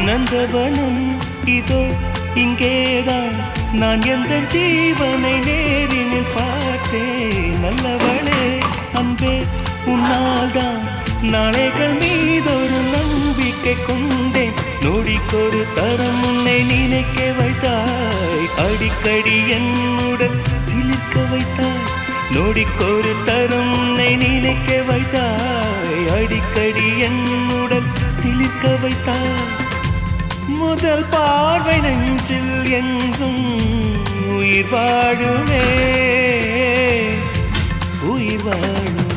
நந்தவனம் இதோ இங்கேதான் நான் எந்த ஜீவனை நேரினில் பார்த்தேன். நல்லவளே அன்பே உன்னால்தான் நாளைகள் மீதொரு நம்பிக்கை கொண்டேன். நொடிக்கொரு தரம் உன்னை நினைக்க வைத்தாய், அடிக்கடி என்னுடன் சிலிர்க்க வைத்தாய். நொடிக்கொரு தரம் உன்னை நினைக்க வைத்தாய், அடிக்கடி என்னுடன் சிலிர்க்க வைத்தாய். முதல் பார்வை நெஞ்சில் என்றும் உயிர் வாழுமே, உயிர் வாழும்.